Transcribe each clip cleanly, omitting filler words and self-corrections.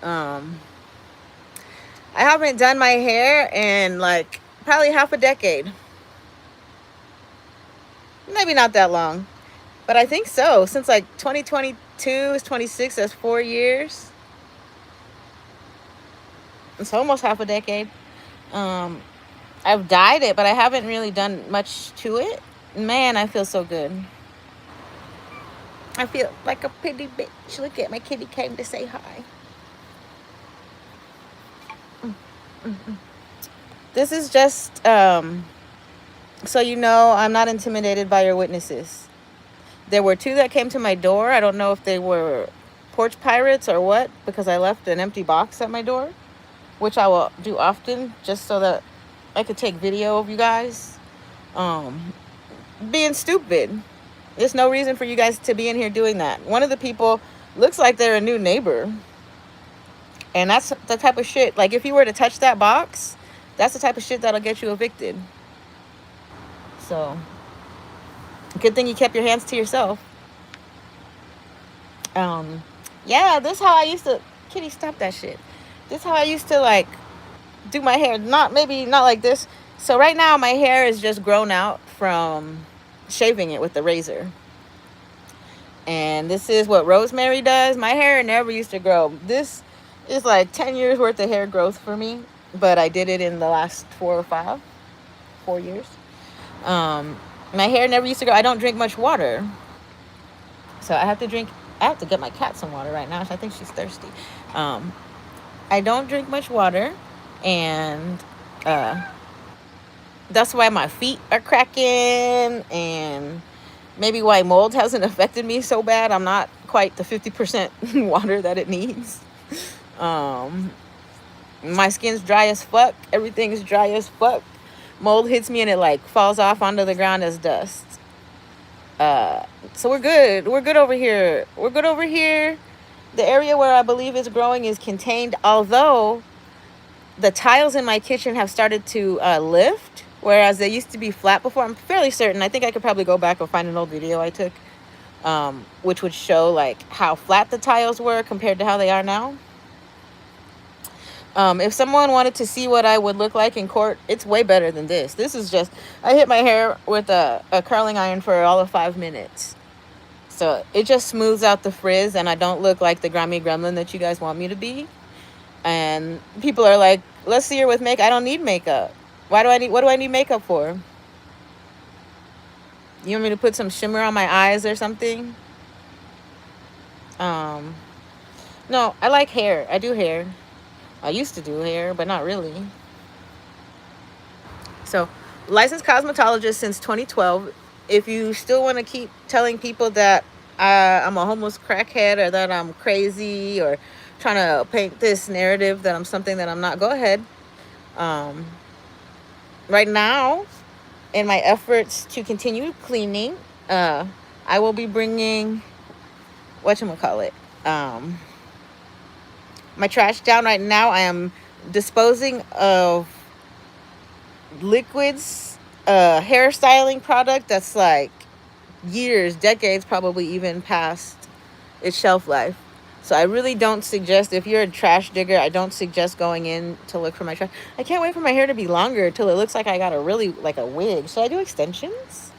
Um, I haven't done my hair in like probably half a decade. Maybe not that long, but I think so. Since like 2022 is 26, that's 4 years. It's almost half a decade. Um, I've dyed it, but I haven't really done much to it. Man, I feel so good. I feel like a pretty bitch. Look at my kitty came to say hi. This is just so you know I'm not intimidated by your witnesses. There were two that came to my door. I don't know if they were porch pirates or what, because I left an empty box at my door, which I will do often just so that I could take video of you guys um, being stupid. There's no reason for you guys to be in here doing that. One of the people looks like they're a new neighbor. And that's the type of shit, like if you were to touch that box, that's the type of shit that'll get you evicted. So, good thing you kept your hands to yourself. Um, yeah, this how I used to. Kitty, stop that shit. This how I used to like do my hair. Not maybe not like this. So right now my hair is just grown out from shaving it with the razor. And this is what Rosemary does. My hair never used to grow. This is like 10 years worth of hair growth for me, but I did it in the last 4 years. Um, my hair never used to grow. I don't drink much water, so I have to get my cat some water right now. I think she's thirsty. Um, I don't drink much water, and uh, that's why my feet are cracking, and maybe why mold hasn't affected me so bad. I'm not quite the 50% water that it needs. Um, my skin's dry as fuck. Everything's dry as fuck. Mold hits me and it like falls off onto the ground as dust. So we're good. We're good over here. We're good over here. The area where I believe it's growing is contained, although the tiles in my kitchen have started to lift, whereas they used to be flat before. I'm fairly certain. I think I could probably go back and find an old video I took, which would show like how flat the tiles were compared to how they are now. If someone wanted to see what I would look like in court, it's way better than this. This is just, I hit my hair with a curling iron for all of 5 minutes. So it just smooths out the frizz and I don't look like the grimy gremlin that you guys want me to be. And people are like, let's see her with makeup. I don't need makeup. What do I need makeup for? You want me to put some shimmer on my eyes or something? Um, no, I like hair. I do hair. I used to do hair, but not really. So, licensed cosmetologist since 2012. If you still want to keep telling people that I'm a homeless crackhead or that I'm crazy or trying to paint this narrative that I'm something that I'm not, go ahead. Um, right now, in my efforts to continue cleaning, I will be bringing whatchamacallit, my trash down. Right now I am disposing of liquids, hairstyling product that's like years, decades, probably even past its shelf life. So I really don't suggest, if you're a trash digger, I don't suggest going in to look for my trash. I can't wait for my hair to be longer till it looks like I got a really, like a wig. Should I do extensions?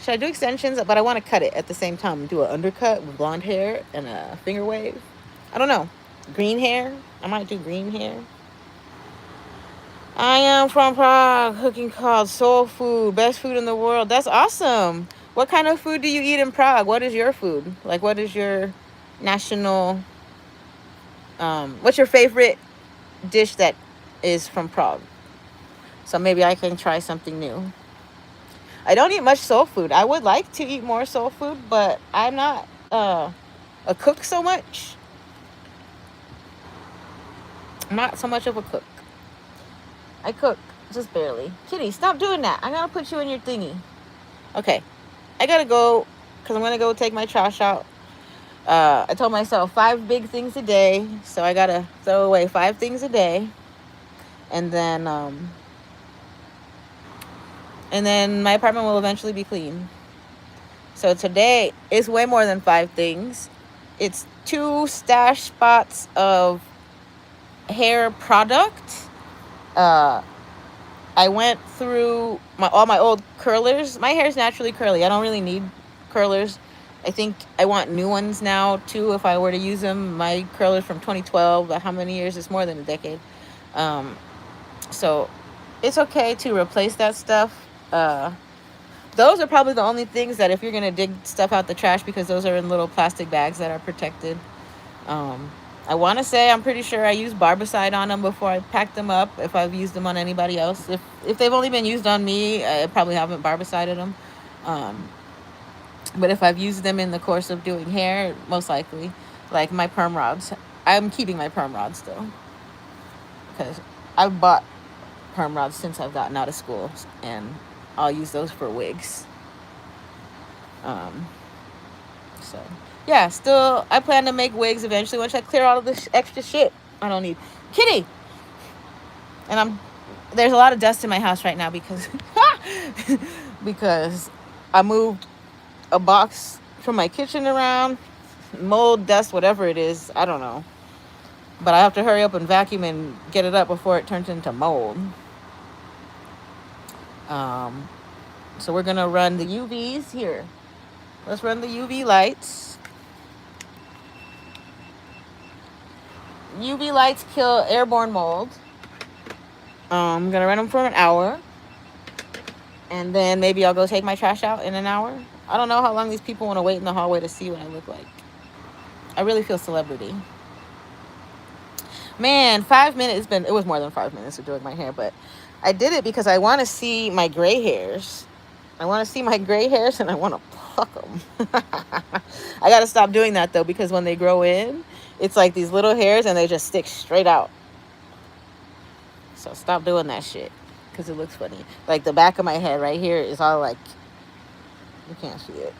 Should I do extensions? But I want to cut it at the same time. Do an undercut with blonde hair and a finger wave. I don't know. Green hair? I might do green hair. I am from Prague. Cooking called soul food. Best food in the world. That's awesome. What kind of food do you eat in Prague? What is your food? Like, what is your national... what's your favorite dish that is from Prague? So maybe I can try something new. I don't eat much soul food. I would like to eat more soul food, but I'm not a cook so much. I'm not so much of a cook. I cook just barely. Kitty, stop doing that. I'm gonna put you in your thingy. Okay, I gotta go because I'm gonna go take my trash out. I told myself 5 big things a day, so I gotta throw away 5 things a day, and then my apartment will eventually be clean. So today is way more than 5 things. It's 2 stash spots of hair product. Uh, I went through all my old curlers. My hair is naturally curly. I don't really need curlers. I think I want new ones now too if I were to use them. My curlers from 2012, how many years? It's more than a decade. Um, so it's okay to replace that stuff. Those are probably the only things that if you're going to dig stuff out the trash, because those are in little plastic bags that are protected. Um, I want to say I'm pretty sure I used barbicide on them before I packed them up. If I've used them on anybody else, if they've only been used on me, I probably haven't barbicided them. But if I've used them in the course of doing hair, most likely, like my perm rods, I'm keeping my perm rods though, because I've bought perm rods since I've gotten out of school, and I'll use those for wigs. So yeah, still I plan to make wigs eventually once I clear all of this extra shit I don't need. Kitty! And there's a lot of dust in my house right now because because I moved a box from my kitchen around. Mold, dust, whatever it is, I don't know. But I have to hurry up and vacuum and get it up before it turns into mold. So we're gonna run the UVs here. Let's run the UV lights. UV lights kill airborne mold. I'm gonna run them for an hour, and then maybe I'll go take my trash out in an hour. I don't know how long these people want to wait in the hallway to see what I look like. I really feel celebrity. Man, 5 minutes. It was more than 5 minutes of doing my hair, but I did it because I want to see my gray hairs. I want to see my gray hairs, and I want to pluck them. I got to stop doing that though, because when they grow in, it's like these little hairs and they just stick straight out. So stop doing that shit, because it looks funny. Like the back of my head right here is all like, you can't see it,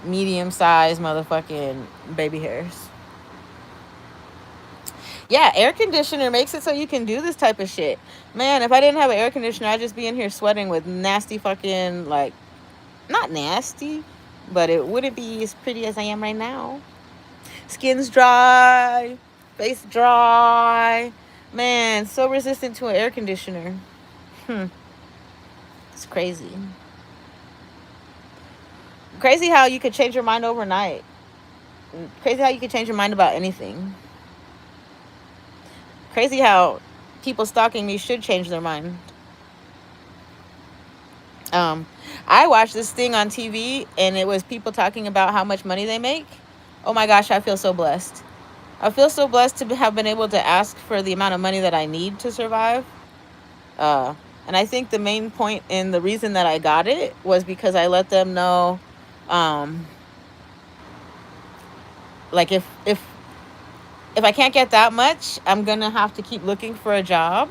medium-sized motherfucking baby hairs. Yeah, air conditioner makes it so you can do this type of shit. Man, if I didn't have an air conditioner, I'd just be in here sweating with nasty fucking, like, not nasty, but it wouldn't be as pretty as I am right now. Skin's dry, face dry. Man, so resistant to an air conditioner. It's crazy. Crazy how you could change your mind overnight. Crazy how you could change your mind about anything. Crazy how people stalking me should change their mind. I watched this thing on TV, and it was people talking about how much money they make. Oh my gosh, I feel so blessed. I feel so blessed to have been able to ask for the amount of money that I need to survive. And I think the main point and the reason that I got it was because I let them know, like if I can't get that much, I'm gonna have to keep looking for a job,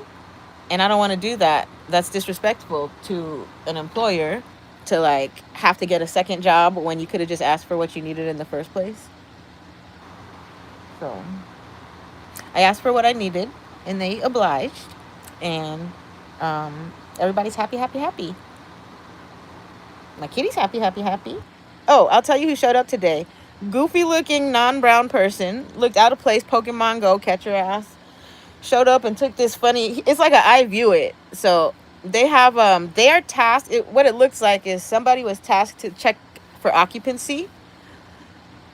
and I don't want to do that. That's disrespectful to an employer, to like have to get a second job when you could have just asked for what you needed in the first place. So I asked for what I needed, and they obliged, and everybody's happy. My kitty's happy. Oh, I'll tell you who showed up today. Goofy looking non-brown person, looked out of place, Pokemon Go catcher ass, showed up and took this funny, it's like an I view it. So they have they are tasked, what it looks like is somebody was tasked to check for occupancy.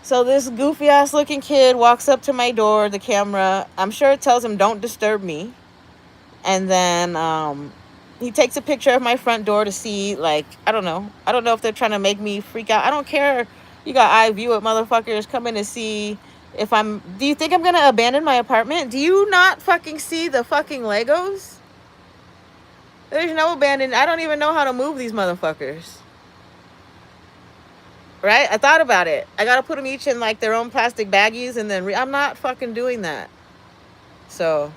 So this goofy ass looking kid walks up to my door, the camera, I'm sure it tells him don't disturb me, and then he takes a picture of my front door to see, like, I don't know if they're trying to make me freak out. I don't care. You got I view it motherfuckers coming to see if do you think I'm gonna abandon my apartment? Do you not fucking see the fucking Legos? There's no abandon. I don't even know how to move these motherfuckers. Right? I thought about it. I gotta put them each in like their own plastic baggies, and then I'm not fucking doing that. So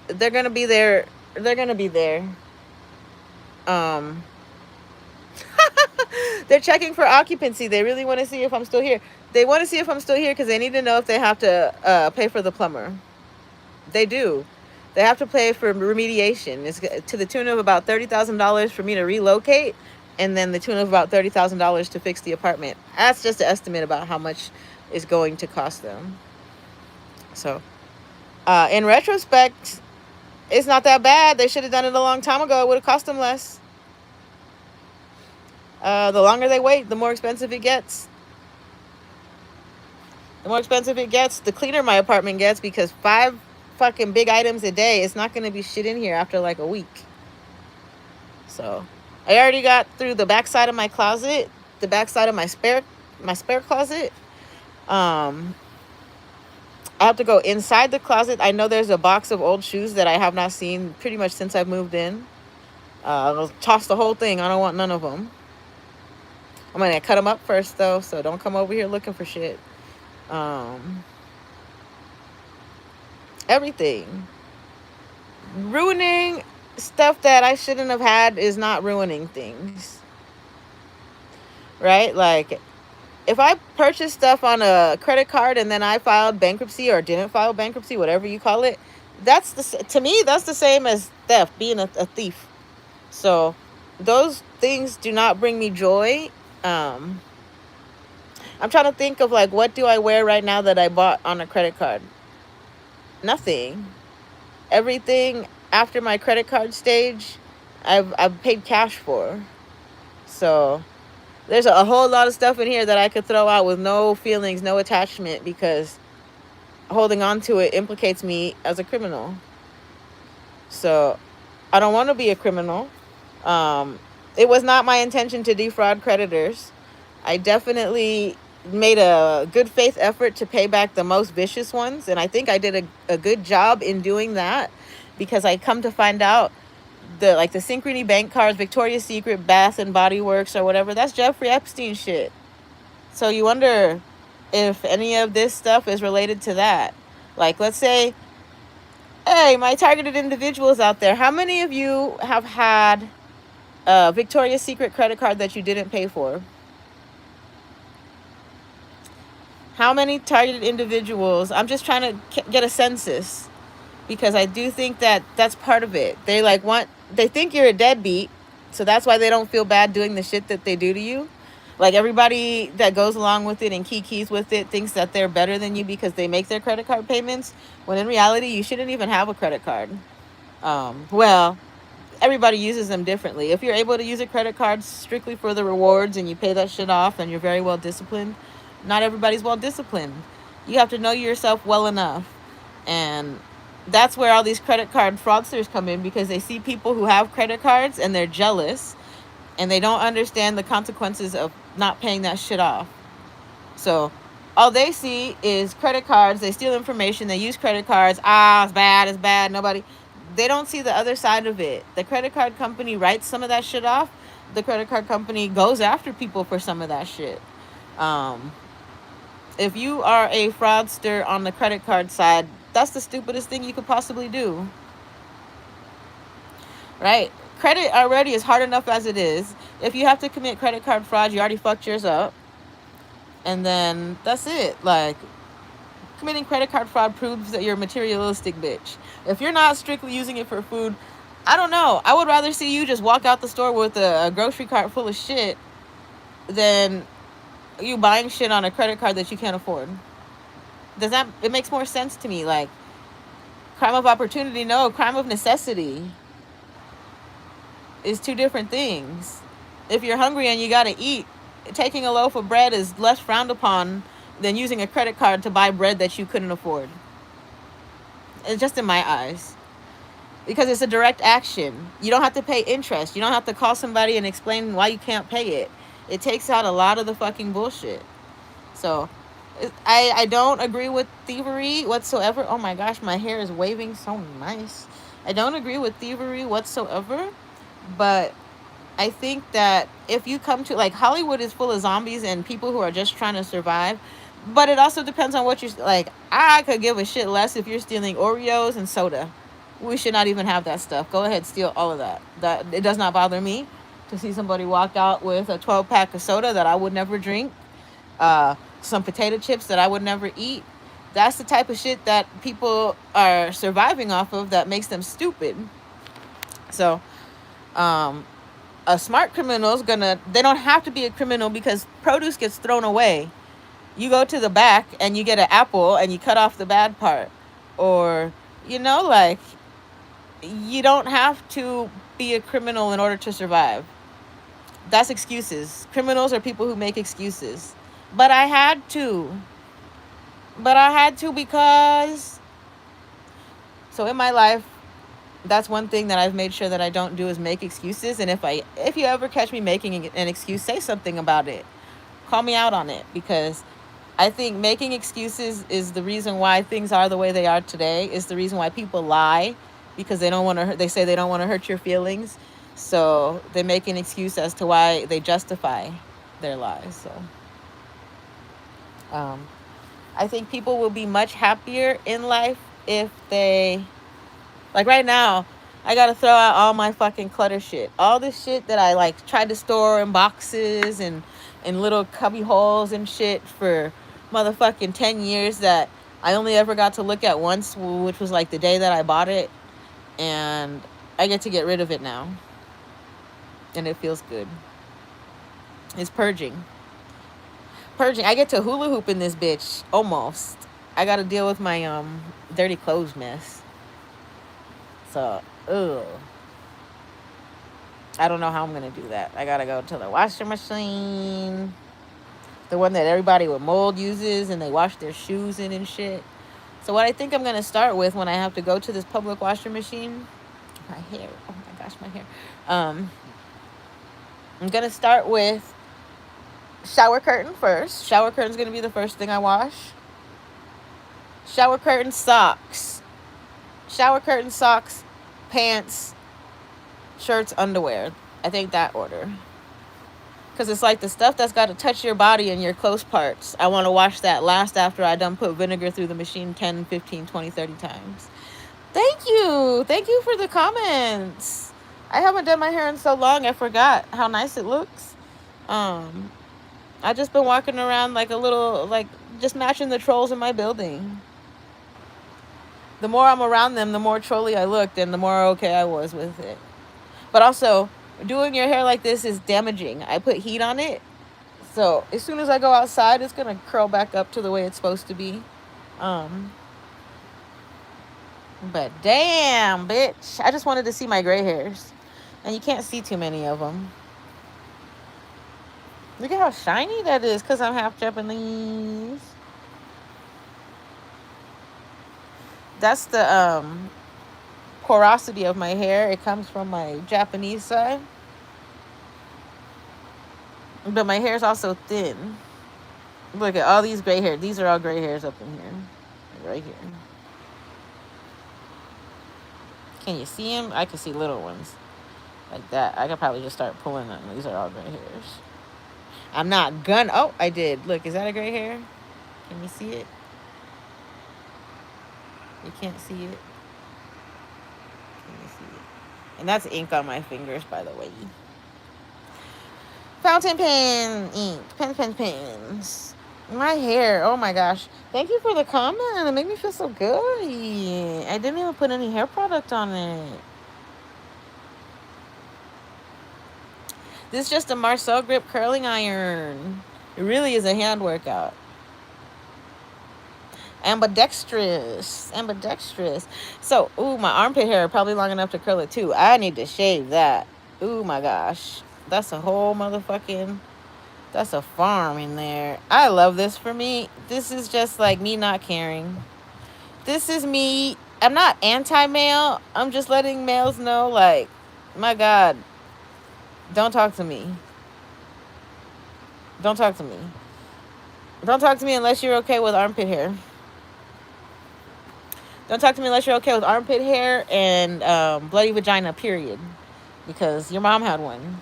they're gonna be there. They're checking for occupancy. They really want to see if I'm still here. They want to see if I'm still here because they need to know if they have to pay for the plumber. They do. They have to pay for remediation. It's to the tune of about $30,000 for me to relocate, and then the tune of about $30,000 to fix the apartment. That's just an estimate about how much is going to cost them. So, in retrospect, it's not that bad. They should have done it a long time ago. It would have cost them less. The longer they wait, the more expensive it gets. The more expensive it gets, the cleaner my apartment gets, because 5 fucking big items a day, it's not going to be shit in here after like a week. So, I already got through the backside of my closet, the backside of my spare closet. I have to go inside the closet. I know there's a box of old shoes that I have not seen pretty much since I've moved in. I'll toss the whole thing. I don't want none of them. I'm going to cut them up first, though, so don't come over here looking for shit. Everything. Ruining stuff that I shouldn't have had is not ruining things. Right? Like, if I purchased stuff on a credit card and then I filed bankruptcy or didn't file bankruptcy, whatever you call it, to me, that's the same as theft, being a thief. So those things do not bring me joy. I'm trying to think of, like, what do I wear right now that I bought on a credit card? Nothing. Everything after my credit card stage, I've paid cash for. So there's a whole lot of stuff in here that I could throw out with no feelings, no attachment, because holding on to it implicates me as a criminal. So I don't want to be a criminal. It was not my intention to defraud creditors. I definitely made a good faith effort to pay back the most vicious ones, and I think I did a good job in doing that, because I come to find out the Synchrony bank cards, Victoria's Secret, Bath and Body Works, or whatever, that's Jeffrey Epstein shit. So you wonder if any of this stuff is related to that. Like, let's say, hey, my targeted individuals out there, how many of you have had a Victoria's Secret credit card that you didn't pay for? How many targeted individuals? I'm just trying to get a census, because I do think that that's part of it. They think you're a deadbeat, so that's why they don't feel bad doing the shit that they do to you. Like, everybody that goes along with it and kikis with it thinks that they're better than you because they make their credit card payments, when in reality, you shouldn't even have a credit card. Well, everybody uses them differently. If you're able to use a credit card strictly for the rewards and you pay that shit off and you're very well disciplined, not everybody's well disciplined. You have to know yourself well enough. And that's where all these credit card fraudsters come in, because they see people who have credit cards and they're jealous and they don't understand the consequences of not paying that shit off. So all they see is credit cards. They steal information. They use credit cards. It's bad. They don't see the other side of it. The credit card company writes some of that shit off. The credit card company goes after people for some of that shit. If you are a fraudster on the credit card side, that's the stupidest thing you could possibly do. Right? Credit already is hard enough as it is. If you have to commit credit card fraud, you already fucked yours up. And then that's it. Like, committing credit card fraud proves that you're a materialistic bitch. If you're not strictly using it for food, I don't know. I would rather see you just walk out the store with a grocery cart full of shit than you buying shit on a credit card that you can't afford. It makes more sense to me. Like, crime of opportunity, no. Crime of necessity is two different things. If you're hungry and you gotta eat, taking a loaf of bread is less frowned upon than using a credit card to buy bread that you couldn't afford. It's just in my eyes. Because it's a direct action. You don't have to pay interest. You don't have to call somebody and explain why you can't pay it. It takes out a lot of the fucking bullshit. So, I don't agree with thievery whatsoever. Oh my gosh, my hair is waving so nice. I don't agree with thievery whatsoever. But I think that if you come to, like, Hollywood is full of zombies and people who are just trying to survive. But it also depends on what you're, like, I could give a shit less if you're stealing Oreos and soda. We should not even have that stuff. Go ahead, steal all of that. It does not bother me to see somebody walk out with a 12-pack of soda that I would never drink. Some potato chips that I would never eat. That's the type of shit that people are surviving off of that makes them stupid. So, a smart criminal is they don't have to be a criminal, because produce gets thrown away. You go to the back and you get an apple and you cut off the bad part. Or, like, you don't have to be a criminal in order to survive. That's excuses. Criminals are people who make excuses. But I had to. Because. So in my life, that's one thing that I've made sure that I don't do is make excuses. And if you ever catch me making an excuse, say something about it. Call me out on it, because I think making excuses is the reason why things are the way they are today. Is the reason why people lie, because they don't want to. They say they don't want to hurt your feelings, so they make an excuse as to why they justify their lies. So, I think people will be much happier in life if they, like right now, I gotta throw out all my fucking clutter shit. All this shit that I like tried to store in boxes and in little cubby holes and shit for motherfucking 10 years that I only ever got to look at once, which was like the day that I bought it. And I get to get rid of it now. And it feels good. It's purging. I get to hula hoop in this bitch. Almost. I gotta deal with my dirty clothes mess. So, ugh. I don't know how I'm gonna do that. I gotta go to the washing machine, the one that everybody with mold uses and they wash their shoes in and shit. So what I think I'm gonna start with when I have to go to this public washing machine, my hair. Oh my gosh, my hair. I'm gonna start with shower curtain first. Shower curtain's gonna be the first thing I wash. Shower curtain, socks. Shower curtain, socks, pants, shirts, underwear. I think that order. Because it's like the stuff that's got to touch your body and your close parts. I want to wash that last after I done put vinegar through the machine 10, 15, 20, 30 times. Thank you. Thank you for the comments. I haven't done my hair in so long. I forgot how nice it looks. I just been walking around like a little, like just matching the trolls in my building. The more I'm around them, the more trolly I looked and the more okay I was with it. But also, doing your hair like this is damaging. I put heat on it. So as soon as I go outside, it's going to curl back up to the way it's supposed to be. But damn, bitch. I just wanted to see my gray hairs. And you can't see too many of them. Look at how shiny that is because I'm half Japanese. That's the porosity of my hair. It comes from my Japanese side. But my hair is also thin. Look at all these gray hairs. These are all gray hairs up in here. Right here. Can you see them? I can see little ones. Like that. I could probably just start pulling them. These are all gray hairs. I'm not gonna. Oh, I did. Look, is that a gray hair? Can you see it? You can't see it. Can you see it? And that's ink on my fingers, by the way. Fountain pen ink. Pens. My hair. Oh my gosh. Thank you for the comment. It made me feel so good. I didn't even put any hair product on it. This is just a Marcel Grip curling iron. It really is a hand workout. Ambidextrous. So, my armpit hair probably long enough to curl it too. I need to shave that. Oh my gosh. That's a whole motherfucking... That's a farm in there. I love this for me. This is just like me not caring. This is me. I'm not anti-male. I'm just letting males know, like, my God, don't talk to me. Don't talk to me. Don't talk to me unless you're okay with armpit hair. Don't talk to me unless you're okay with armpit hair and bloody vagina, period. Because your mom had one.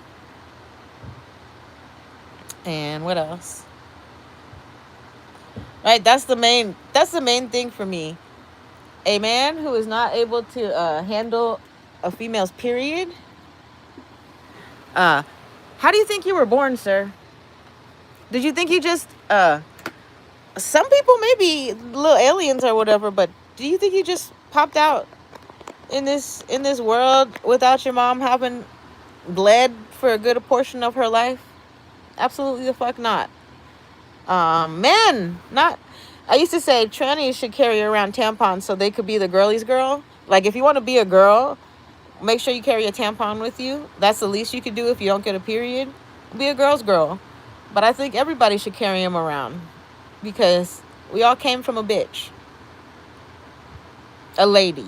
And what else? Right, that's the main thing for me. A man who is not able to handle a female's period. How do you think you were born, sir? Did you think you just some people may be little aliens or whatever, but do you think you just popped out in this world without your mom having bled for a good portion of her life? Absolutely the fuck not. Men, not. I used to say trannies should carry around tampons so they could be the girlies girl. Like if you want to be a girl, make sure you carry a tampon with you. That's the least you could do if you don't get a period. Be a girl's girl. But I think everybody should carry them around because we all came from a bitch, a lady.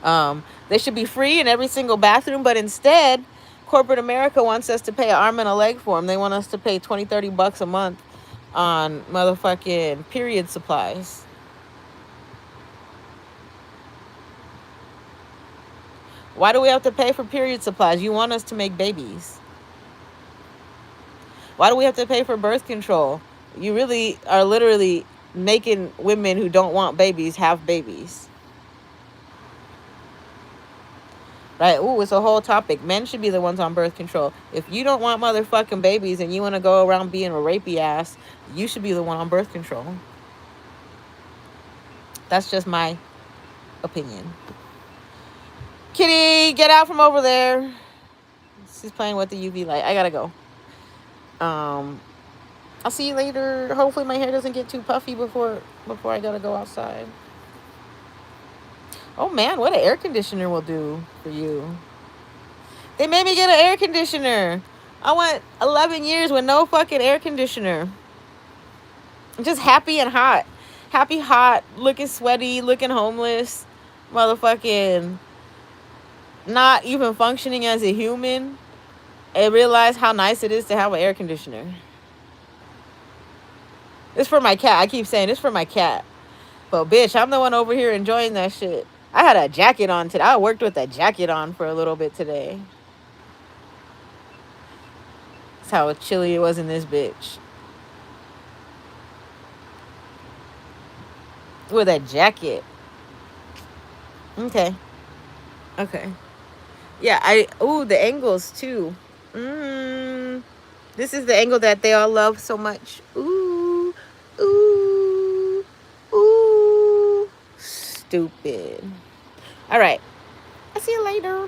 They should be free in every single bathroom, but instead, corporate America wants us to pay an arm and a leg for them. They want us to pay 20, $30 a month on motherfucking period supplies. Why do we have to pay for period supplies? You want us to make babies. Why do we have to pay for birth control? You really are literally making women who don't want babies have babies. Right? Ooh, it's a whole topic. Men should be the ones on birth control. If you don't want motherfucking babies and you want to go around being a rapey ass, you should be the one on birth control. That's just my opinion. Kitty, get out from over there. She's playing with the UV light. I gotta go. I'll see you later. Hopefully my hair doesn't get too puffy before I gotta go outside. Oh man, what an air conditioner will do for you. They made me get an air conditioner. I went 11 years with no fucking air conditioner. I'm just happy and hot. Happy, hot, looking sweaty, looking homeless. Motherfucking not even functioning as a human. I realized how nice it is to have an air conditioner. It's for my cat. I keep saying it's for my cat. But bitch, I'm the one over here enjoying that shit. I had a jacket on today. I worked with a jacket on for a little bit today. That's how chilly it was in this bitch. With a jacket. Okay. Yeah, the angles too. This is the angle that they all love so much. Ooh. Stupid. All right. I'll see you later.